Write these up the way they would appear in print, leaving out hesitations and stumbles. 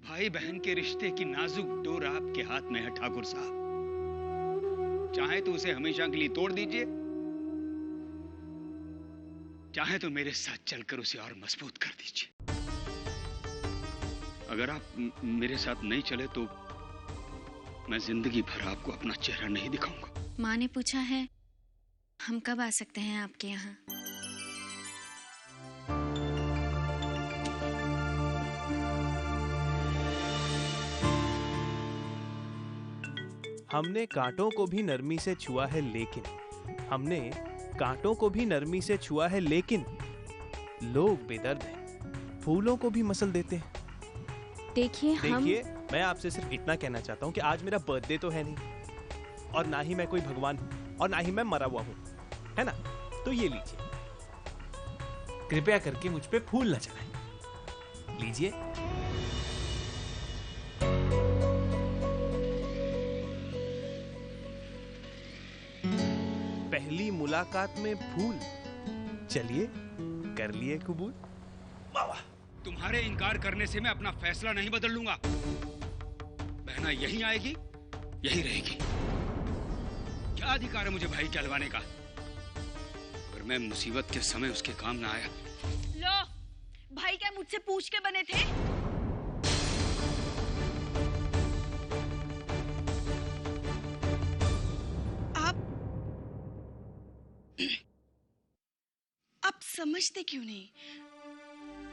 भाई बहन के रिश्ते की नाजुक डोर आपके हाथ में है ठाकुर साहब। चाहे तो उसे हमेशा के लिए तोड़ दीजिए, चाहे तो मेरे साथ चलकर उसे और मजबूत कर दीजिए। अगर आप मेरे साथ नहीं चले तो मैं जिंदगी भर आपको अपना चेहरा नहीं दिखाऊंगा। माँ ने पूछा है हम कब आ सकते हैं आपके यहाँ? हमने कांटों को भी नरमी से छुआ है लेकिन, हमने कांटों को भी नरमी से छुआ है लेकिन लोग बेदर्द हैं, फूलों को भी मसल देते हैं। देखिए मैं आपसे सिर्फ इतना कहना चाहता हूँ कि आज मेरा बर्थडे तो है नहीं, और ना ही मैं कोई भगवान हूँ, और ना ही मैं मरा हुआ हूँ, है ना? तो ये लीजिए, कृपया करके मुझ पे फूल न चढ़ाएं। लीजिए। पहली मुलाकात में फूल, चलिए कर लिए कबूल। वाह! तुम्हारे इनकार करने से मैं अपना फैसला नहीं बदल लूंगा। बहना यहीं आएगी, यहीं रहेगी। क्या अधिकार है मुझे भाई कहलवाने का? अगर मैं मुसीबत के समय उसके काम ना आया। लो, भाई क्या मुझसे पूछ के बने थे? आप समझते क्यों नहीं?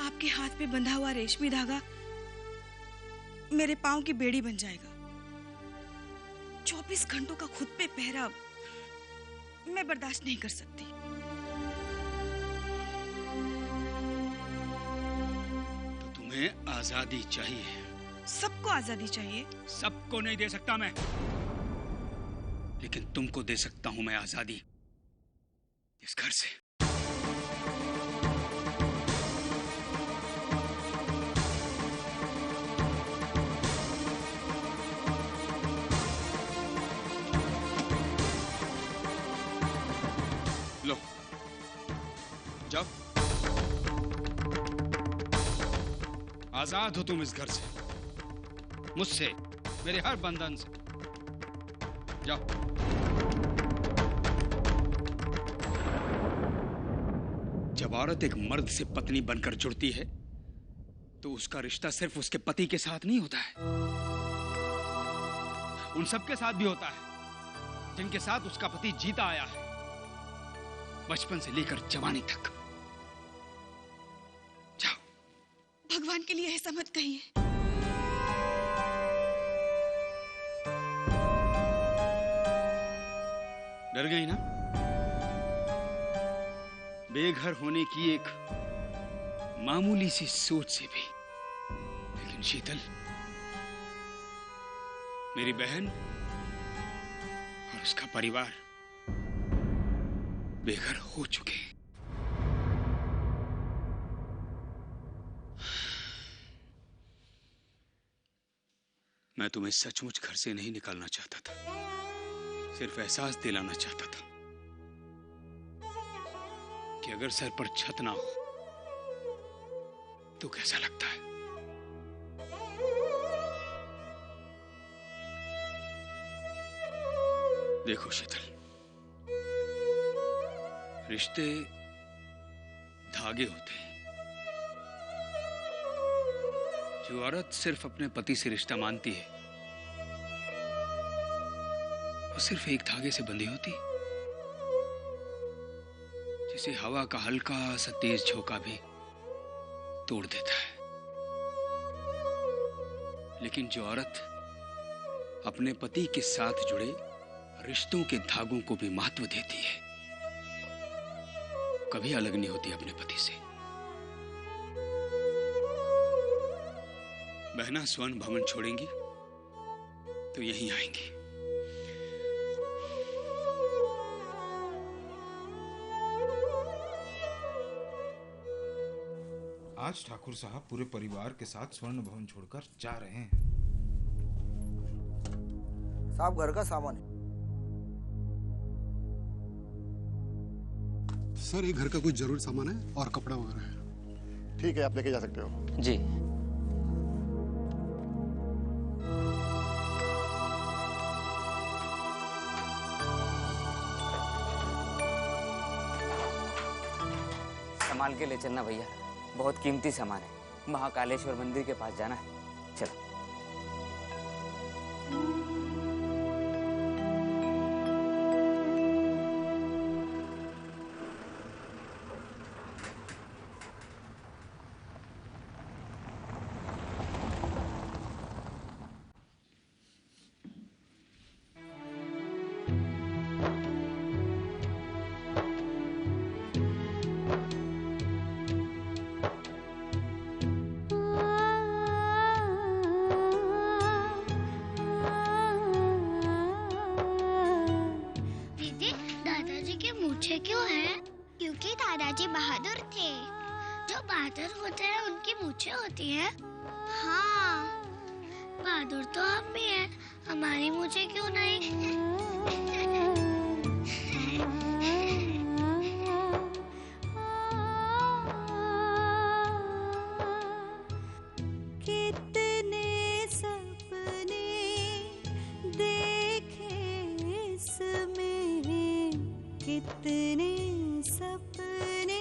आपके हाथ पे बंधा हुआ रेशमी धागा मेरे पांव की बेड़ी बन जाएगा। 24 घंटों का खुद पे पहरा मैं बर्दाश्त नहीं कर सकती। तो तुम्हें आजादी चाहिए? सबको आजादी चाहिए। सबको नहीं दे सकता मैं, लेकिन तुमको दे सकता हूं मैं आजादी, इस घर से। लो, जाओ। आजाद हो तुम इस घर से, मुझसे, मेरे हर बंधन से। जाओ। जब औरत एक मर्द से पत्नी बनकर जुड़ती है तो उसका रिश्ता सिर्फ उसके पति के साथ नहीं होता है, उन सबके साथ भी होता है जिनके साथ उसका पति जीता आया है, बचपन से लेकर जवानी तक। जाओ। भगवान के लिए ऐसा मत कहिए। डर गई ना? बेघर होने की एक मामूली सी सोच से भी। लेकिन शीतल, मेरी बहन और उसका परिवार बेघर हो चुके हैं। मैं तुम्हें सचमुच घर से नहीं निकालना चाहता था, सिर्फ एहसास दिलाना चाहता था कि अगर सर पर छत ना हो तो कैसा लगता है। देखो शीतल, रिश्ते धागे होते हैं। जो औरत सिर्फ अपने पति से रिश्ता मानती है वो सिर्फ एक धागे से बंधी होती, जिसे हवा का हल्का सा तेज झोंका भी तोड़ देता है। लेकिन जो औरत अपने पति के साथ जुड़े रिश्तों के धागों को भी महत्व देती है, कभी अलग नहीं होती अपने पति से। बहना स्वर्ण भवन छोड़ेंगी तो यहीं आएंगी। आज ठाकुर साहब पूरे परिवार के साथ स्वर्ण भवन छोड़कर जा रहे हैं। साहब घर का सामान है। सर ये घर का कुछ जरूरी सामान है और कपड़ा वगैरह है। ठीक है, आप लेके जा सकते हो। जी। संभाल के ले चलना भैया, बहुत कीमती सामान है। महाकालेश्वर मंदिर के पास जाना है, चलो। क्यों है? क्योंकि दादाजी बहादुर थे। जो बहादुर होते हैं उनकी मूछें होती हैं। हाँ, बहादुर तो हम भी हैं, हमारी मूछें क्यों नहीं? कितने सपने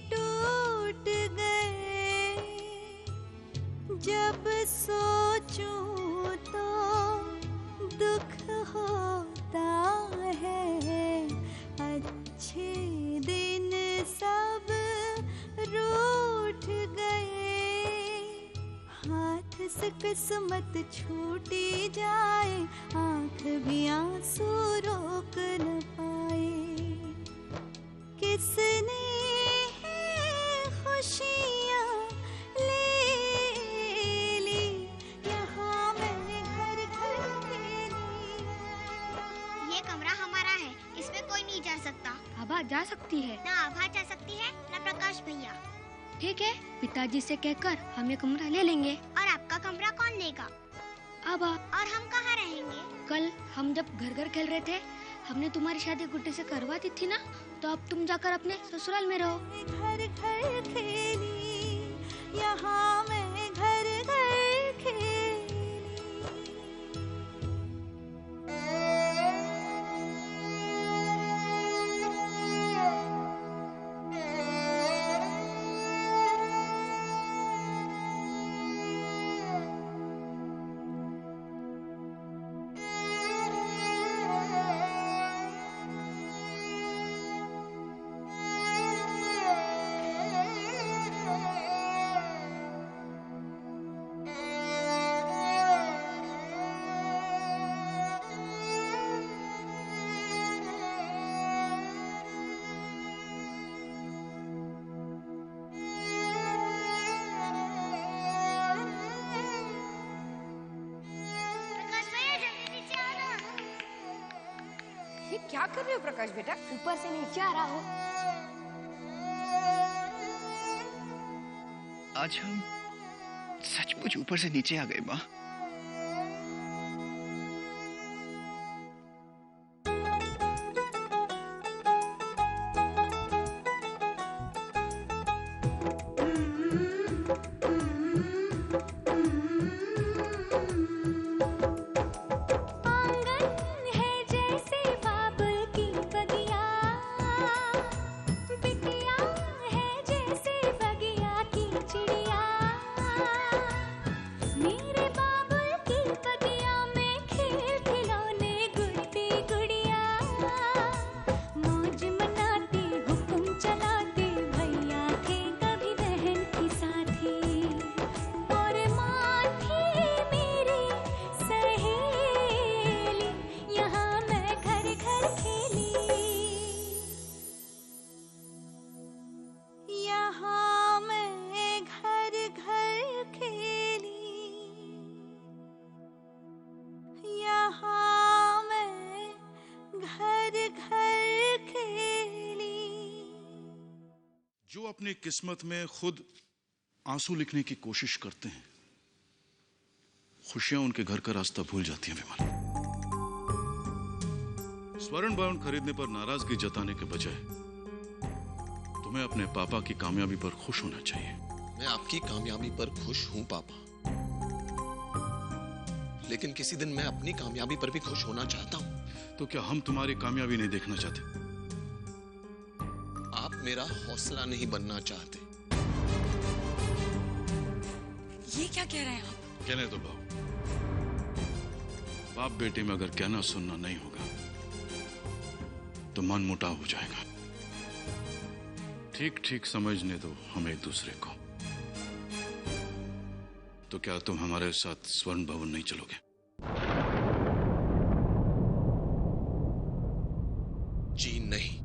टूट गए, जब सोचूं तो दुख होता है। अच्छे दिन सब रूठ गए, हाथ से किस्मत छूटी जाए, आंख भी आंसू रोक न पाए। किसने खुशियाँ ले ली, यहाँ मैंने घर घर खेली। ये कमरा हमारा है, इसमें कोई नहीं जा सकता। आभा जा सकती है। ना आभा जा सकती है, ना प्रकाश भैया। ठीक है, पिताजी से कहकर हम ये कमरा ले लेंगे। और आपका कमरा कौन लेगा? आभा। और हम कहाँ रहेंगे? कल हम जब घर घर खेल रहे थे, हमने तुम्हारी शादी गुड्डे से करवा दी थी ना, तो अब तुम जाकर अपने ससुराल में रहो। घर घर खेली, यहाँ मैं घर घर खेली। क्या कर रहे हो प्रकाश बेटा? ऊपर से नीचे आ रहा हो। आज हम सचमुच ऊपर से नीचे आ गए माँ। जो अपनी किस्मत में खुद आंसू लिखने की कोशिश करते हैं, खुशियां उनके घर का रास्ता भूल जाती हैं। विमल, स्वर्ण भवन खरीदने पर नाराजगी जताने के बजाय तुम्हें अपने पापा की कामयाबी पर खुश होना चाहिए। मैं आपकी कामयाबी पर खुश हूं पापा, लेकिन किसी दिन मैं अपनी कामयाबी पर भी खुश होना चाहता हूं। तो क्या हम तुम्हारी कामयाबी नहीं देखना चाहते? आप मेरा हौसला नहीं बनना चाहते। ये क्या कह रहे हैं आप? कहने दो बाबू, बाप बेटे में अगर कहना सुनना नहीं होगा तो मन मुटाव हो जाएगा। ठीक ठीक समझने दो हम एक दूसरे को। तो क्या तुम हमारे साथ स्वर्ण भवन नहीं चलोगे? जी नहीं।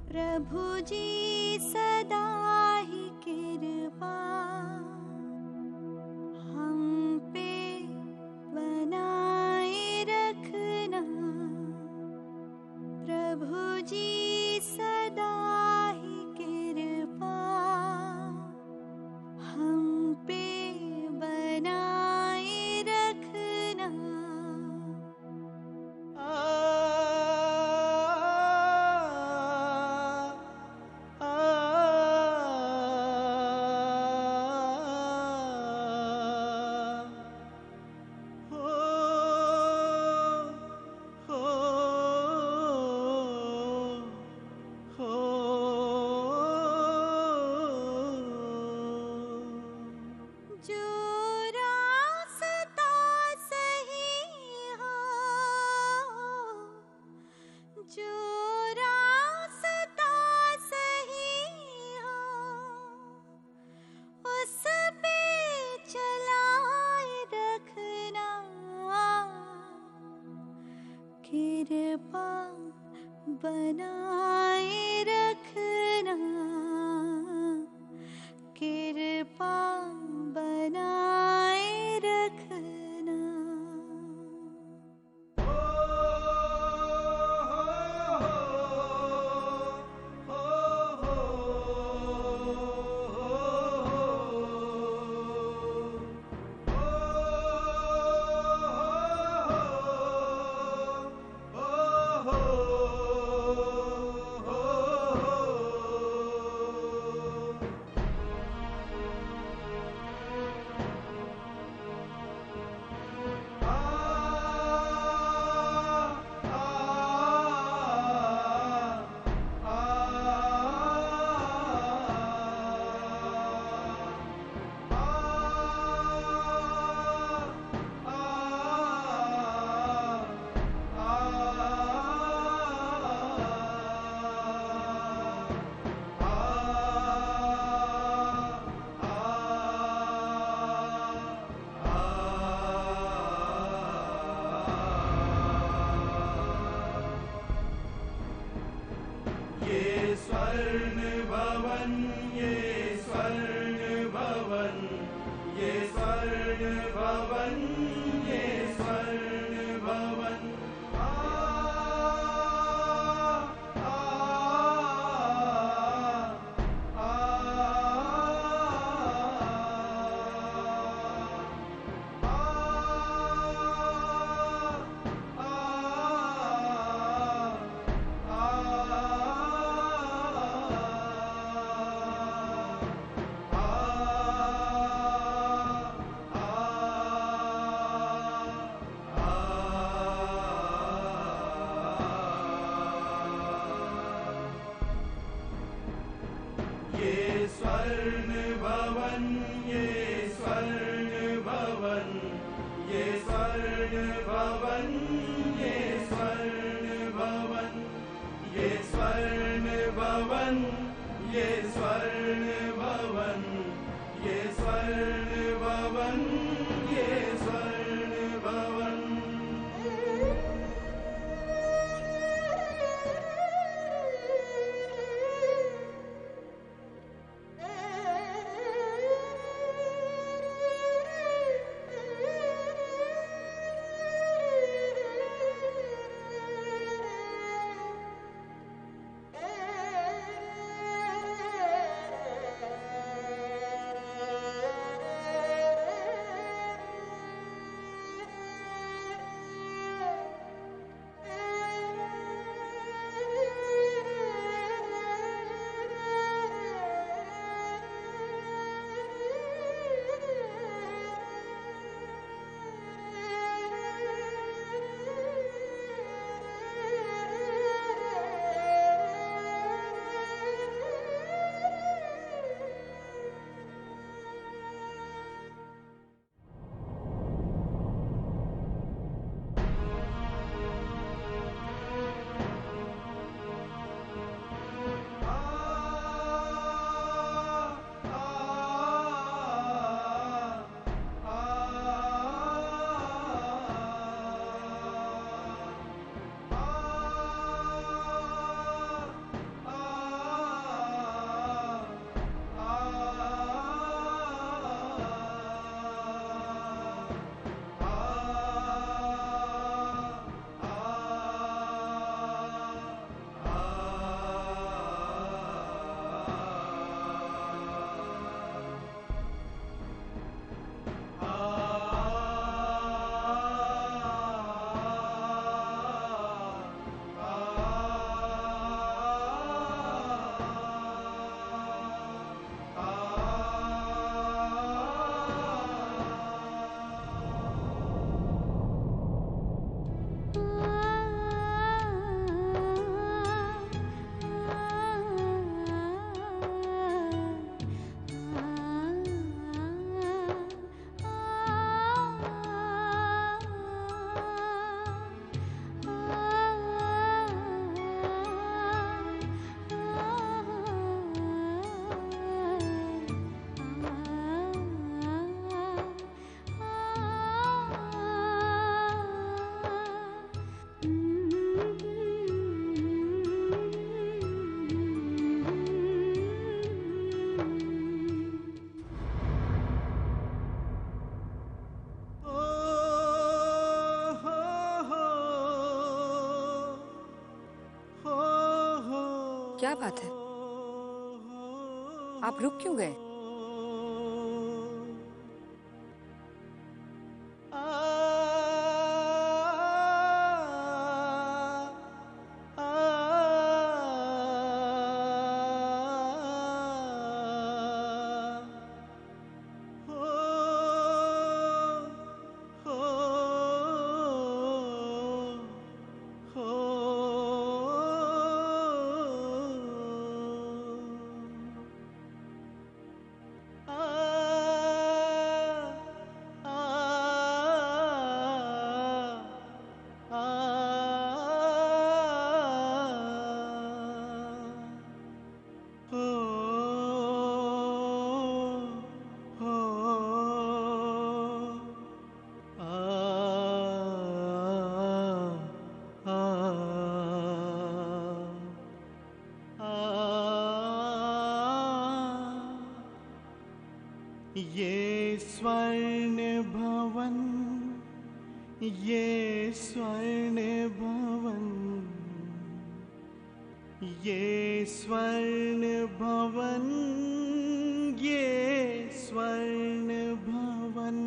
प्रभु जी सदा ही कृपा हम पे बनाए रखना। प्रभु जी सदा ही कृपा हम पे बनाए रखना। जो रास्ता सही हो, जो रास्ता सही हो, उस पे चलाए रखना। कृपा बनाए रखना। कृपा बनाए रखना। स्वर्ण भवन, ये स्वर्ण भवन, ये स्वर्ण भवन, ये स्वर्ण भवन। क्या बात है? आप रुक क्यों गए? ये स्वर्ण भवन, ये स्वर्ण भवन, ये स्वर्ण भवन, ये स्वर्ण भवन।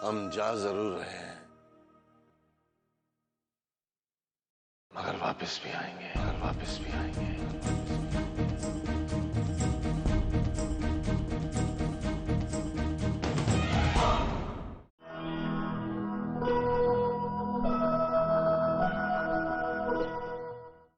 हम जा जरूर रहे हैं, मगर वापस भी आएंगे और वापस भी आएंगे।